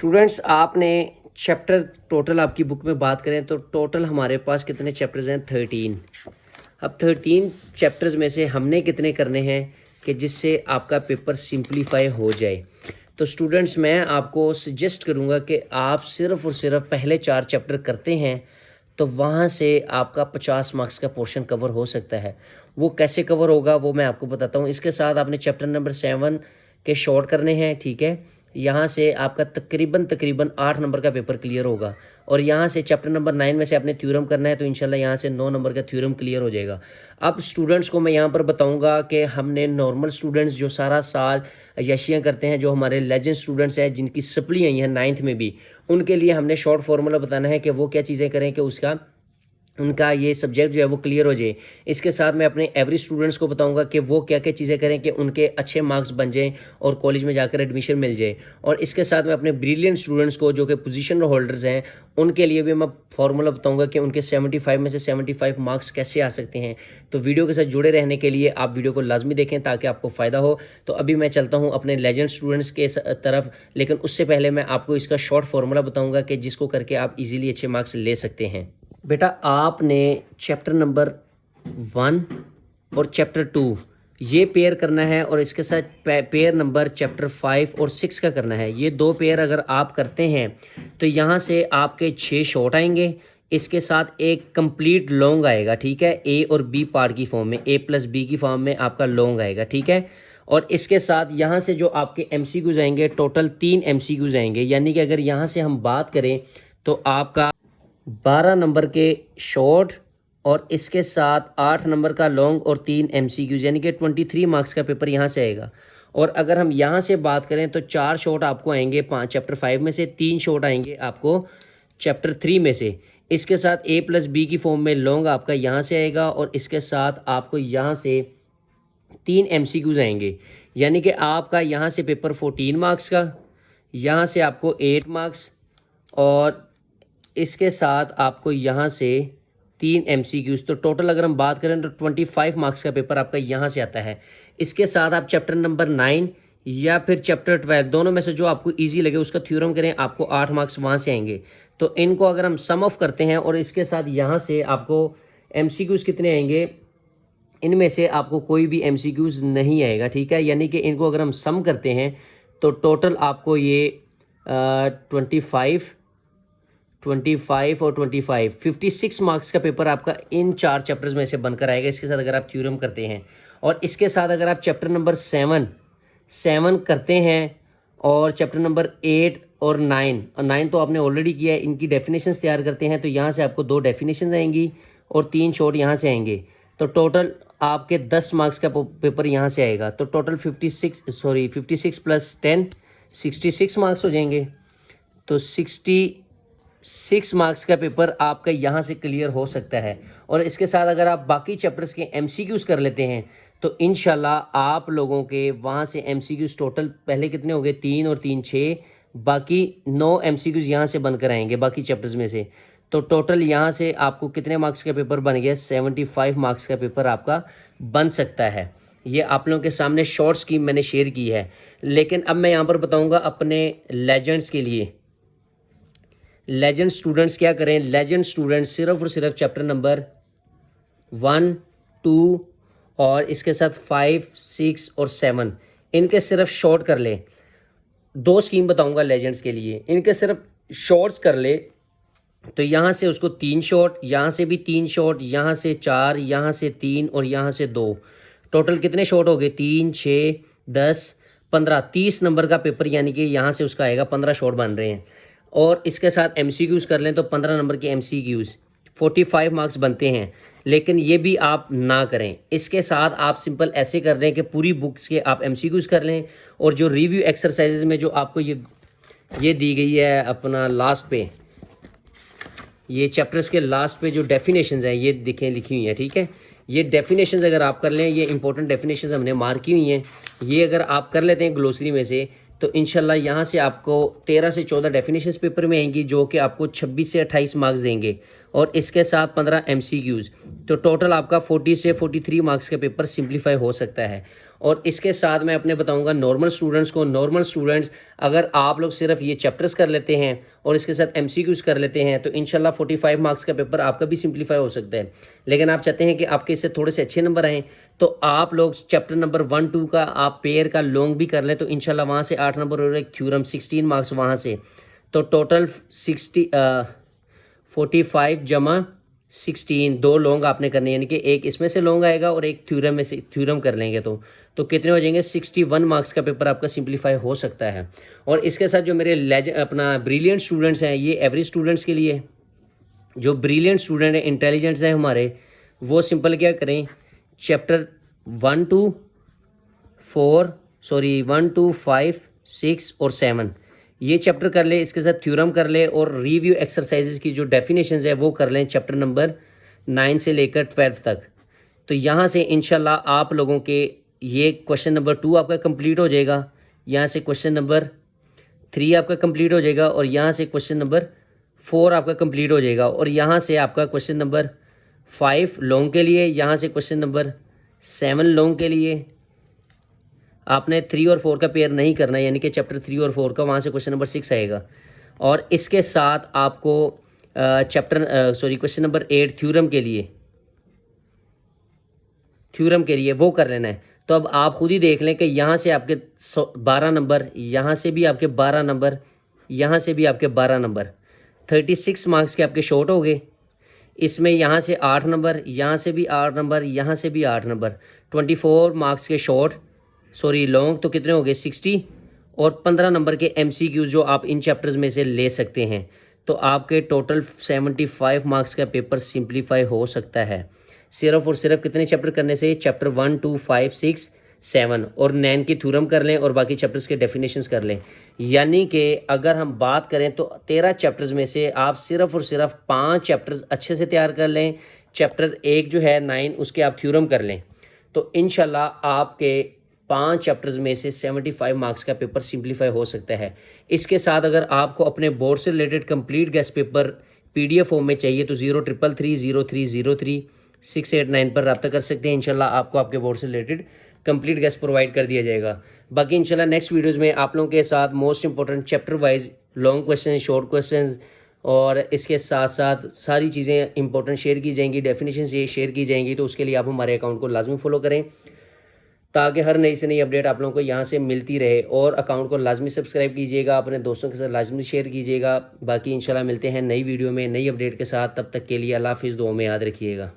Students आपने chapter total आपकी book में बात करें तो टोटल हमारे पास कितने चैप्टर्स हैं 13। अब 13 चैप्टर्स में से हमने कितने करने हैं कि जिससे आपका पेपर सिंपलीफाई हो जाए। तो स्टूडेंट्स मैं आपको सजेस्ट करूंगा कि आप सिर्फ और सिर्फ पहले 4 चैप्टर करते हैं तो वहाँ से आपका 50 मार्क्स का पोर्शन कवर हो सकता है। वो कैसे कवर होगा वो मैं आपको बताता हूँ। इसके साथ आपने चैप्टर नंबर 7 के शॉर्ट करने हैं, ठीक है। यहाँ से आपका तकरीबन 8 नंबर का पेपर क्लियर होगा और यहाँ से चैप्टर नंबर 9 में से आपने थ्योरम करना है तो इंशाल्लाह यहाँ से 9 नंबर का थ्योरम क्लियर हो जाएगा। अब स्टूडेंट्स को मैं यहाँ पर बताऊँगा कि हमने नॉर्मल स्टूडेंट्स जो सारा साल यशियाँ करते हैं, जो हमारे लेजेंड स्टूडेंट्स हैं जिनकी सप्ली आई हैं 9th में भी, उनके लिए हमने शॉर्ट फार्मूला बताना है कि वो क्या चीज़ें करें कि उसका उनका ये सब्जेक्ट जो है वो क्लियर हो जाए। इसके साथ मैं अपने एवरेज स्टूडेंट्स को बताऊंगा कि वो क्या क्या चीज़ें करें कि उनके अच्छे मार्क्स बन जाएं और कॉलेज में जाकर एडमिशन मिल जाए। और इसके साथ मैं अपने ब्रिलियंट स्टूडेंट्स को जो कि पोजीशन होल्डर्स हैं उनके लिए भी मैं फार्मूला बताऊंगा कि उनके 75 में से 75 मार्क्स कैसे आ सकते हैं। तो वीडियो के साथ जुड़े रहने के लिए आप वीडियो को लाजमी देखें ताकि आपको फ़ायदा हो। तो अभी मैं चलता हूँ अपने लेजेंड स्टूडेंट्स के तरफ, लेकिन उससे पहले मैं आपको इसका शॉर्ट फार्मूला बताऊँगा कि जिसको करके आप ईजिली अच्छे मार्क्स ले सकते हैं। बेटा आपने चैप्टर नंबर 1 और चैप्टर 2 ये पेयर करना है और इसके साथ पेयर नंबर चैप्टर 5 और 6 का करना है। ये 2 पेयर अगर आप करते हैं तो यहाँ से आपके 6 शॉर्ट आएंगे, इसके साथ एक कंप्लीट लॉन्ग आएगा, ठीक है। ए और बी पार्ट की फॉर्म में, A+B की फॉर्म में आपका लॉन्ग आएगा, ठीक है। और इसके साथ यहाँ से जो आपके MCQs आएंगे टोटल 3 MCQs आएंगे, यानी कि अगर यहाँ से हम बात करें तो आपका 12 नंबर के शॉर्ट और इसके साथ 8 नंबर का लॉन्ग और 3 MCQs, यानी कि 23 मार्क्स का पेपर यहाँ से आएगा। और अगर हम यहाँ से बात करें तो 4 शॉर्ट आपको आएंगे चैप्टर 5 में से, 3 शॉर्ट आएंगे आपको चैप्टर 3 में से। इसके साथ A+B की फॉर्म में लॉन्ग आपका यहाँ से आएगा और इसके साथ आपको यहाँ से 3 MCQs आएंगे, यानी कि आपका यहाँ से पेपर 14 मार्क्स का, यहाँ से आपको 8 मार्क्स और इसके साथ आपको यहाँ से 3 MCQs। तो टोटल अगर हम बात करें तो 25 मार्क्स का पेपर आपका यहाँ से आता है। इसके साथ आप चैप्टर नंबर 9 या फिर चैप्टर 12 दोनों में से जो आपको इजी लगे उसका थ्योरम करें, आपको 8 मार्क्स वहाँ से आएंगे। तो इनको अगर हम सम ऑफ करते हैं और इसके साथ यहाँ से आपको MCQs कितने आएंगे, इनमें से आपको कोई भी MCQs नहीं आएगा, ठीक है। यानी कि इनको अगर हम सम करते हैं तो टोटल आपको ये 25 और 25 56 मार्क्स का पेपर आपका इन 4 चैप्टर्स में से बनकर आएगा। इसके साथ अगर आप थ्योरम करते हैं और इसके साथ अगर आप चैप्टर नंबर 7 करते हैं और चैप्टर नंबर 8 और 9 तो आपने ऑलरेडी किया है, इनकी डेफिनेशंस तैयार करते हैं तो यहाँ से आपको 2 डेफिनेशंस आएंगी और 3 शॉर्ट यहाँ से आएंगे। तो टोटल आपके 10 मार्क्स का पेपर यहाँ से आएगा। तो टोटल 56 + 10 66 मार्क्स हो जाएंगे। तो 66 मार्क्स का पेपर आपका यहाँ से क्लियर हो सकता है। और इसके साथ अगर आप बाकी चैप्टर्स के MCQs कर लेते हैं तो इंशाल्लाह आप लोगों के वहाँ से MCQs टोटल पहले कितने हो गए, 3 और 3 6, बाकी 9 MCQs यहाँ से बनकर आएंगे बाकी चैप्टर्स में से। तो टोटल यहाँ से आपको कितने मार्क्स का पेपर बन गया, 75 मार्क्स का पेपर आपका बन सकता है। ये आप लोगों के सामने शॉर्ट स्कीम मैंने शेयर की है। लेकिन अब मैं यहाँ पर बताऊँगा अपने लेजेंड्स के लिए। लेजेंड स्टूडेंट्स क्या करें, लेजेंड स्टूडेंट्स सिर्फ और सिर्फ चैप्टर नंबर 1 2 और इसके साथ 5 6 और 7 इनके सिर्फ शॉर्ट कर ले। 2 स्कीम बताऊंगा लेजेंड्स के लिए, इनके सिर्फ शॉर्ट्स कर ले तो यहाँ से उसको 3 शॉर्ट, यहाँ से भी 3 शॉर्ट, यहाँ से 4, यहाँ से 3 और यहाँ से 2। टोटल कितने शॉर्ट हो गए, 3 6 10 15 30 नंबर का पेपर, यानी कि यहाँ से उसका आएगा 15 शॉर्ट बन रहे हैं। और इसके साथ MCQs कर लें तो 15 नंबर के MCQs 45 मार्क्स बनते हैं। लेकिन ये भी आप ना करें, इसके साथ आप सिंपल ऐसे कर लें कि पूरी बुक्स के आप MCQs कर लें और जो रिव्यू एक्सरसाइजेज में जो आपको ये दी गई है अपना लास्ट पे, ये चैप्टर्स के लास्ट पे जो डेफिनेशंस हैं ये दिखें लिखी हुई हैं, ठीक है। ये डेफिनेशंस अगर आप कर लें, ये इंपॉर्टेंट डेफिनेशंस हमने मार्क की हुई हैं, ये अगर आप कर लेते हैं ग्लोसरी में से तो इंशाल्लाह यहाँ से आपको 13 से 14 डेफिनेशंस पेपर में आएंगी जो कि आपको 26 से 28 मार्क्स देंगे और इसके साथ 15 MCQs। तो टोटल आपका 40 से 43 मार्क्स का पेपर सिंप्लीफाई हो सकता है। और इसके साथ मैं अपने बताऊंगा नॉर्मल स्टूडेंट्स को। नॉर्मल स्टूडेंट्स अगर आप लोग सिर्फ ये चैप्टर्स कर लेते हैं और इसके साथ MCQs कर लेते हैं तो इंशाल्लाह 45 मार्क्स का पेपर आपका भी सिंप्लीफाई हो सकता है। लेकिन आप चाहते हैं कि आपके इससे थोड़े से अच्छे नंबर आएँ तो आप लोग चैप्टर नंबर 1, 2 का आप पेयर का लॉन्ग भी कर लें तो इंशाल्लाह वहाँ से 8 नंबर और एक थ्योरम 16 मार्क्स वहाँ से, तो टोटल 45 जमा 16 2 लॉन्ग आपने करने, यानी कि एक इसमें से लॉन्ग आएगा और एक थ्योरम में से थ्योरम कर लेंगे तो कितने हो जाएंगे 61 मार्क्स का पेपर आपका सिंप्लीफाई हो सकता है। और इसके साथ जो मेरे अपना ब्रिलियंट स्टूडेंट्स हैं, ये एवरेज स्टूडेंट्स के लिए, जो ब्रिलियंट स्टूडेंट हैं, इंटेलिजेंट्स हैं हमारे, वो सिंपल क्या करें, चैप्टर 1 to 5, 6 और 7 ये चैप्टर कर ले, इसके साथ थ्योरम कर ले और रिव्यू एक्सरसाइजेज की जो डेफिनेशंस है वो कर लें चैप्टर नंबर 9 से लेकर 12 तक। तो यहाँ से इंशाल्लाह आप लोगों के ये क्वेश्चन नंबर 2 आपका कंप्लीट हो जाएगा, यहाँ से क्वेश्चन नंबर 3 आपका कंप्लीट हो जाएगा और यहाँ से क्वेश्चन नंबर 4 आपका कंप्लीट हो जाएगा और यहाँ से आपका क्वेश्चन नंबर 5 लॉन्ग के लिए, यहाँ से क्वेश्चन नंबर 7 लॉन्ग के लिए। आपने 3 और 4 का पेयर नहीं करना, यानी कि चैप्टर 3 और 4 का वहाँ से क्वेश्चन नंबर 6 आएगा। और इसके साथ आपको क्वेश्चन नंबर 8 थ्योरम के लिए वो कर लेना है। तो अब आप खुद ही देख लें कि यहाँ से आपके 12 नंबर, यहाँ से भी आपके 12 नंबर, यहाँ से भी आपके 12 नंबर, 36 मार्क्स के आपके शॉर्ट हो गए। इसमें यहाँ से 8 नंबर, यहाँ से भी 8 नंबर, यहाँ से भी 8 नंबर, 24 मार्क्स के लॉन्ग, तो कितने हो गए 60 और 15 नंबर के MCQ जो आप इन चैप्टर्स में से ले सकते हैं। तो आपके टोटल 75 मार्क्स का पेपर सिंप्लीफाई हो सकता है सिर्फ और सिर्फ कितने चैप्टर करने से, चैप्टर 1, 2, 5, 6, 7 और 9 की थ्योरम कर लें और बाकी चैप्टर्स के डेफिनेशंस कर लें। यानी कि अगर हम बात करें तो 13 चैप्टर्स में से आप सिर्फ और सिर्फ 5 चैप्टर्स अच्छे से तैयार कर लें। चैप्टर 1 जो है 9 उसके आप थ्योरम कर लें तो इंशाल्लाह आपके 5 चैप्टर्स में से 75 मार्क्स का पेपर सिंप्लीफाई हो सकता है। इसके साथ अगर आपको अपने बोर्ड से related complete guest paper PDF form में चाहिए तो 03330303 689 पर रब्ता कर सकते हैं। इंशाल्लाह आपको आपके बोर्ड से रिलेटेड कंप्लीट गेस्ट प्रोवाइड कर दिया जाएगा। बाकी इंशाल्लाह नेक्स्ट वीडियोज़ में आप लोगों के साथ most important chapter wise long question, short question और इसके साथ साथ सारी चीज़ें इंपॉर्टेंट शेयर की जाएंगी, डेफिनेशन शेयर की जाएंगी। तो उसके लिए आप हमारे अकाउंट को लाजमी फॉलो करें ताकि हर नई से नई अपडेट आप लोगों को यहाँ से मिलती रहे। और अकाउंट को लाजमी सब्सक्राइब कीजिएगा, अपने दोस्तों के साथ लाजमी शेयर कीजिएगा। बाकी इंशाल्लाह मिलते हैं नई वीडियो में नई अपडेट के साथ। तब तक के लिए अल्लाह हाफिज़, दुआ में याद रखिएगा।